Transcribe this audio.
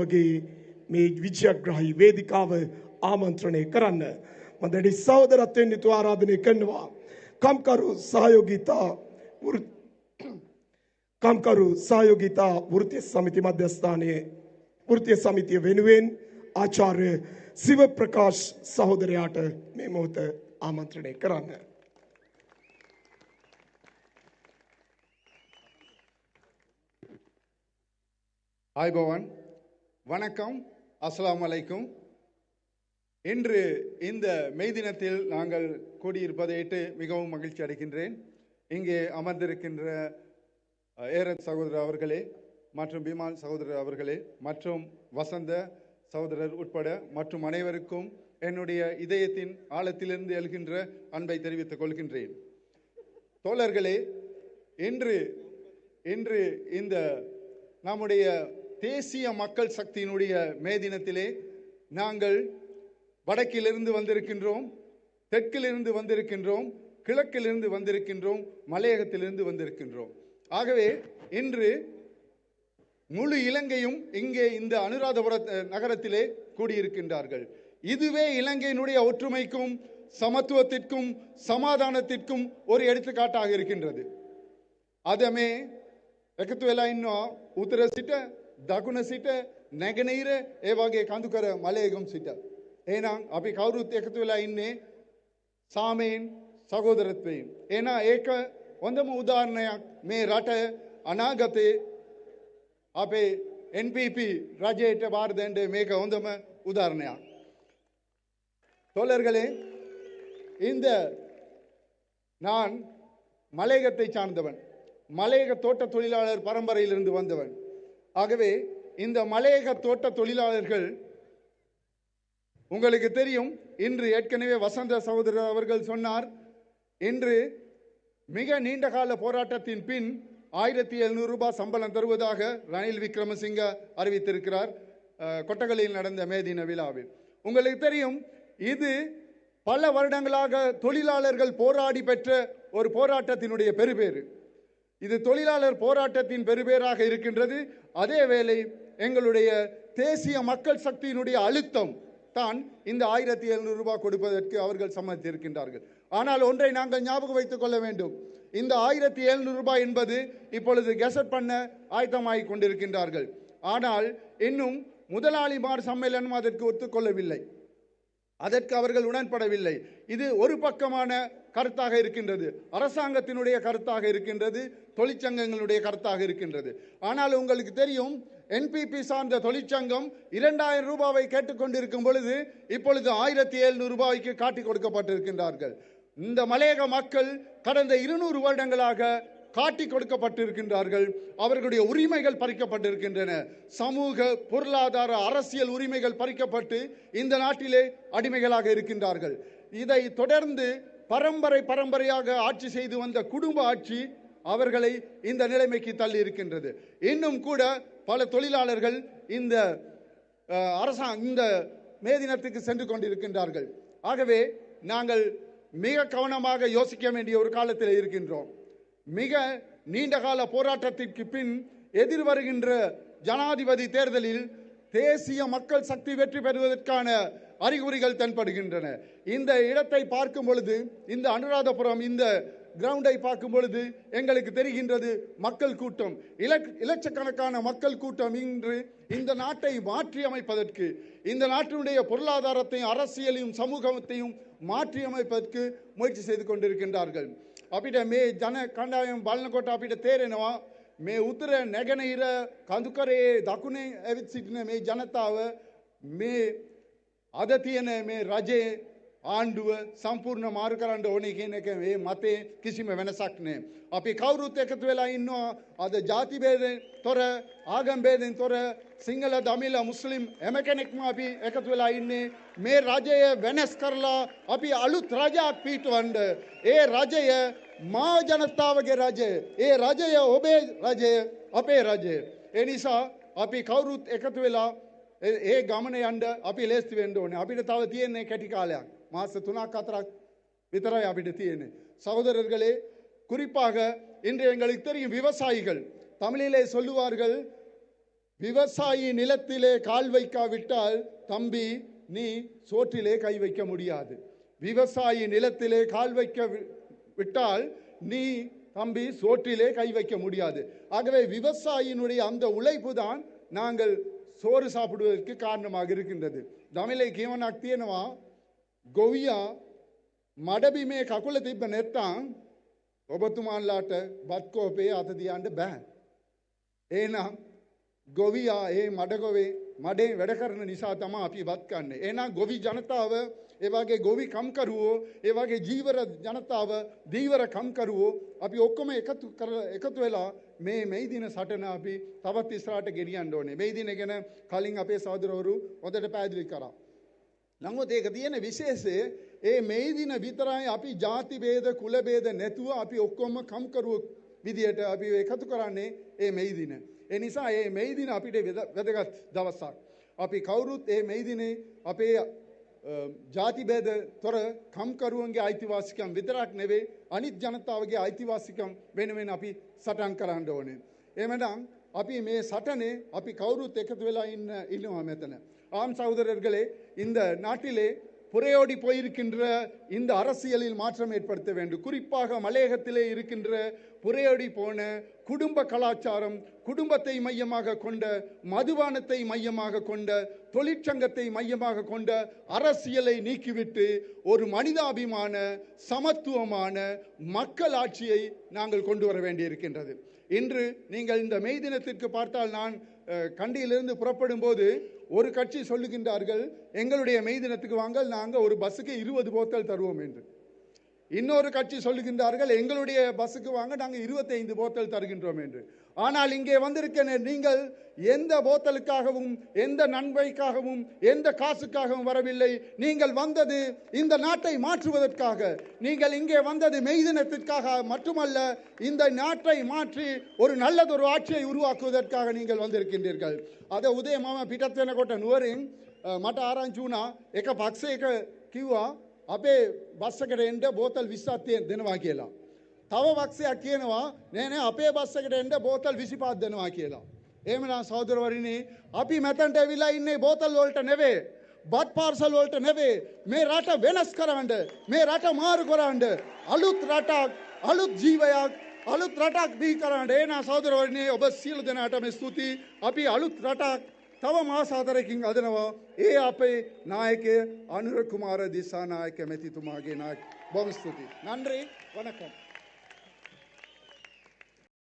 වගේ මේ විජයග්‍රහී වේදිකාව ආමන්ත්‍රණය කරන්න මම දැඩි සහෝදරත්වයෙන් යුතුව ආරාධනය කරනවා. කම්කරු සහයෝගිතා වෘත්තීය සමිති මධ්‍යස්ථානයේ වෘත්තීය සමිතිය වෙනුවෙන් ආචාර්ය සිව ප්‍රකාශ් සහෝදරයාට මේ මොහොත ආමන්ත්‍රණය කරන්න. ஆய்பவன் வணக்கம், அஸ்ஸலாமு அலைக்கும். இன்று இந்த மே தினத்தில் நாங்கள் கூடியிருப்பதையிட்டு மிகவும் மகிழ்ச்சி அடைகின்றேன். இங்கே அமர்ந்திருக்கின்ற ஏரத் சகோதரர் அவர்களே மற்றும் பீமால் சகோதரர் அவர்களே மற்றும் வசந்த சகோதரர் உட்பட மற்றும் அனைவருக்கும் என்னுடைய இதயத்தின் ஆழத்திலிருந்து எழுகின்ற அன்பை தெரிவித்துக் கொள்கின்றேன். தோழர்களே, இன்று இந்த நம்முடைய தேசிய மக்கள் சக்தியினுடைய மே தினத்திலே நாங்கள் வடக்கிலிருந்து வந்திருக்கின்றோம், தெற்கிலிருந்து வந்திருக்கின்றோம், கிழக்கிலிருந்து வந்திருக்கின்றோம், மலையகத்திலிருந்து வந்திருக்கின்றோம். ஆகவே இன்று முழு இலங்கையும் இங்கே இந்த அனுராதபுர நகரத்திலே கூடியிருக்கின்றார்கள். இதுவே இலங்கையினுடைய ஒற்றுமைக்கும் சமத்துவத்திற்கும் சமாதானத்திற்கும் ஒரு எடுத்துக்காட்டாக இருக்கின்றது. அதமே එකතු වෙලා ඉන්නවා උතර සිට දකුණ සිට නැගෙනහිර ඒ වගේ කඳුකර මලයගම් සිට. එහෙනම් අපි කවුරුත් එකතු වෙලා ඉන්නේ සාමයෙන් සහෝදරත්වයෙන්. එහෙනම් ඒක හොඳම උදාහරණයක්. මේ රට අනාගතේ අපේ NPP රජයට බාර දෙන්න මේක හොඳම උදාහරණයක්. தோழர்களே, இந்த நான் மலையகத்தை சார்ந்தவன், மலையக தோட்ட தொழிலாளர் பரம்பரையிலிருந்து வந்தவன். ஆகவே இந்த மலையக தோட்ட தொழிலாளர்கள் உங்களுக்கு தெரியும், இன்று ஏற்கனவே வசந்த சகோதரர் அவர்கள் சொன்னார், இன்று மிக நீண்ட கால போராட்டத்தின் பின் 1700 ரூபாய் சம்பளம் தருவதாக ரணில் விக்ரமசிங்க அறிவித்திருக்கிறார் கொட்டகலில் நடந்த மே தின விழாவில். உங்களுக்கு தெரியும், இது பல வருடங்களாக தொழிலாளர்கள் போராடி பெற்ற ஒரு போராட்டத்தினுடைய பெருபேறு. இது தொழிலாளர் போராட்டத்தின் பெருபேராக இருக்கின்றது. அதே வேளை எங்களுடைய தேசிய மக்கள் சக்தியினுடைய அழுத்தம் தான் இந்த 1700 ரூபாய் கொடுப்பதற்கு அவர்கள் சம்மதித்திருக்கின்றார்கள். ஆனால் ஒன்றை நாங்கள் ஞாபகம் வைத்துக் கொள்ள வேண்டும். இந்த 1700 ரூபாய் என்பது இப்பொழுது கெசட் பண்ண ஆயத்தமாகிக் கொண்டிருக்கின்றார்கள். ஆனால் இன்னும் முதலாளிமார் சம்மேளனம் அதற்கு ஒத்துக்கொள்ளவில்லை, அதற்கு அவர்கள் உடன்படவில்லை. இது ஒரு பக்கமான கருத்தாக இருக்கின்றது, அரசாங்கத்தினுடைய கருத்தாக இருக்கின்றது, தொழிற்சங்கங்களுடைய கருத்தாக இருக்கின்றது. ஆனால் உங்களுக்கு தெரியும், NPP சார்ந்த தொழிற்சங்கம் 2000 ரூபாவை கேட்டுக்கொண்டிருக்கும் பொழுது இப்பொழுது 1700 ரூபாய்க்கு காட்டி கொடுக்கப்பட்டிருக்கின்றார்கள். இந்த மலையக மக்கள் கடந்த 200 வருடங்களாக காட்டி கொடுக்கப்பட்டிருக்கின்றார்கள். அவர்களுடைய உரிமைகள் பறிக்கப்பட்டிருக்கின்றன. சமூக, பொருளாதார, அரசியல் உரிமைகள் பறிக்கப்பட்டு இந்த நாட்டிலே அடிமைகளாக இருக்கின்றார்கள். இதை தொடர்ந்து பரம்பரையாக ஆட்சி செய்து வந்த குடும்ப ஆட்சி அவர்களை இந்த நிலைமைக்கு தள்ளி இருக்கின்றது. இன்னும் கூட பல தொழிலாளர்கள் இந்த இந்த மே தினத்துக்கு சென்று கொண்டிருக்கின்றார்கள். ஆகவே நாங்கள் மிக கவனமாக யோசிக்க வேண்டிய ஒரு காலத்தில் இருக்கின்றோம். மிக நீண்ட கால போராட்டத்திற்கு பின் எதிர்வருகின்ற ஜனாதிபதி தேர்தலில் தேசிய மக்கள் சக்தி வெற்றி பெறுவதற்கான அறிகுறிகள் தென்படுகின்றன. இந்த இடத்தை பார்க்கும் பொழுது, இந்த அனுராதபுரம் இந்த கிரவுண்டை பார்க்கும் பொழுது எங்களுக்கு தெரிகின்றது, மக்கள் கூட்டம், இலட்சக்கணக்கான மக்கள் கூட்டம் இன்று இந்த நாட்டை மாற்றி அமைப்பதற்கு, இந்த நாட்டினுடைய பொருளாதாரத்தையும் அரசியலையும் சமூகத்தையும் மாற்றி அமைப்பதற்கு முயற்சி செய்து கொண்டிருக்கின்றார்கள். අපිට මේ ජන කණ්ඩායම බලනකොට අපිට තේරෙනවා, මේ උතුර නැගෙනහිර කඳුකරේ දකුණේ ඇවිත් සිටින මේ ජනතාව මේ අද තියෙන මේ රජයේ ආණ්ඩුව සම්පූර්ණ මාරු කරන්න ඕනේ කියන එක මේ මතේ කිසිම වෙනසක් නැහැ. අපි කවුරුත් එකතු වෙලා ඉන්නවා. අද ಜಾති ભેදෙන් තොර, ආගම් ભેදෙන් තොර, සිංහල, දමිළ, මුස්ලිම් හැම කෙනෙක්ම අපි එකතු වෙලා ඉන්නේ මේ රජය වෙනස් කරලා අපි අලුත් රජයක් පිටවන්න. ඒ රජය මා ජනතාවගේ රජය, ඒ රජය ඔබේ රජය, අපේ රජය. ඒ නිසා අපි කවුරුත් එකතු වෙලා ඒ ගමන යන්න අපි ලෑස්ති වෙන්න ඕනේ. අපිට තව තියෙන්නේ කැටි කාලයක්, මාස 3-4ක් விතරයි අපිට තියෙන්නේ. சகோதரர்களே, குறிப்பாக இன்று எங்களுக்கு தெரியும், விவசாயிகள், தமிழிலே சொல்லுவார்கள், விவசாயி நிலத்திலே கால் வைக்காவிட்டால் தம்பி நீ சோற்றிலே கை வைக்க முடியாது. விவசாயி நிலத்திலே கால் வைக்க விட்டால் நீ தம்பி சோற்றிலே கை வைக்க முடியாது. ஆகவே விவசாயினுடைய அந்த உழைப்பு தான் நாங்கள் சோறு சாப்பிடுவதற்கு காரணமாக இருக்கின்றது. தமிழை கீவனாක් තියෙනවා ගොවියා මඩබිමේ කකුල තිබ්බ නැත්නම් ඔබතුමාලාට බත් කෝපේ අත තියන්න බෑ. එහෙනම් ගොවියා ඒ මඩගොවේ මඩේ වැඩ කරන නිසා තමයි අපි බත් කන්නේ. එහෙනම් ගොවි ජනතාව ඒ වගේ ගොවි කම්කරුවෝ ඒ වගේ ජීවර ජනතාව දීවර කම්කරුවෝ අපි ඔක්කොම එකතු වෙලා මේ මේ දින සටන අපි තවත් ඉස්සරහට ගෙනියන්න ඕනේ. මේ දින ගැන කලින් අපේ සහෝදරවරු හොඳට පැහැදිලි කරා. නමුත් ඒක තියෙන විශේෂය ඒ මේ දින විතරයි අපි ಜಾති ભેද කුල ભેද නැතුව අපි ඔක්කොම කම්කරුවෝ විදියට අපි එකතු කරන්නේ ඒ මේ දින. ඒ නිසා මේ මේ දින අපිට වැදගත් දවසක්. අපි කවුරුත් මේ මේ දිනේ අපේ ಜಾති ભેද තොර කම්කරුවන්ගේ අයිතිවාසිකම් විතරක් නෙවෙයි අනිත් ජනතාවගේ අයිතිවාසිකම් වෙනුවෙන් අපි සටන් කරන්න ඕනේ. එහෙමනම් අපි මේ සටනේ අපි කවුරුත් එකතු වෙලා ඉන්නවා මෙතන. ஆம் சகோதரர்களே, இந்த நாட்டிலே புரையோடி போயிருக்கின்ற இந்த அரசியலில் மாற்றம் ஏற்படுத்த வேண்டும். குறிப்பாக மலையகத்திலே இருக்கின்ற புரையோடி போன குடும்ப கலாச்சாரம், குடும்பத்தை மையமாக கொண்ட, மதுபானத்தை மையமாக கொண்ட, தொழிற்சங்கத்தை மையமாக கொண்ட அரசியலை நீக்கிவிட்டு ஒரு மனிதாபிமான சமத்துவமான மக்கள் ஆட்சியை நாங்கள் கொண்டு வர வேண்டியிருக்கின்றது. இன்று நீங்கள் இந்த மெய் தினத்திற்கு பார்த்தால் நான் கண்டியிலிருந்து புறப்படும் போது ஒரு கட்சி சொல்லுகின்றார்கள் எங்களுடைய மெய் தினத்துக்கு வாங்க நாங்கள் ஒரு பஸ்ஸுக்கு 20 போத்தல் தருவோம் என்று. இன்னொரு கட்சி சொல்லுகின்றார்கள் எங்களுடைய பஸ்ஸுக்கு வாங்க நாங்கள் 25 போத்தல் தருகின்றோம் என்று. ஆனால் இங்கே வந்திருக்க நீங்கள் எந்த போத்தலுக்காகவும் எந்த நன்மைக்காகவும் எந்த காசுக்காகவும் வரவில்லை. நீங்கள் வந்தது இந்த நாட்டை மாற்றுவதற்காக. நீங்கள் இங்கே வந்தது மெய் தினத்திற்காக மட்டுமல்ல, இந்த நாட்டை மாற்றி ஒரு நல்லதொரு ஆட்சியை உருவாக்குவதற்காக நீங்கள் வந்திருக்கின்றீர்கள். අද උදේ මම පිටත් වෙනකොට නුවරින් මට ආරංචි වුණා එක පක්ෂයක කිව්වා අපේ බස් එකට එන්න බෝතල් 20ක් දෙනවා කියලා. තව පක්ෂයක් කියනවා නෑ නෑ අපේ බස් එකට එන්න බෝතල් 25ක් දෙනවා කියලා. එහෙමනම් සහෝදරවරුනි අපි මෙතනට ඇවිල්ලා ඉන්නේ බෝතල් වලට නෙවෙයි, බත් පාර්සල් වලට නෙවෙයි. මේ රට වෙනස් කරන්න, මේ රට මාරු කරන්න, අලුත් රටක්, අලුත් ජීවයක්, අලුත් රටක් බිහි කරන්න. එහෙනම් සහෝදරවරුනි ඔබ සියලු දෙනාටම ස්තුතියි. අපි අලුත් රටක් තව මාස 4කින් අදනවා. ඒ අපේ නායකය අනුර කුමාර දිසානායක මැතිතුමාගේ නායක. බොහොම ස්තුතියි. නன்றி, வணக்கம்.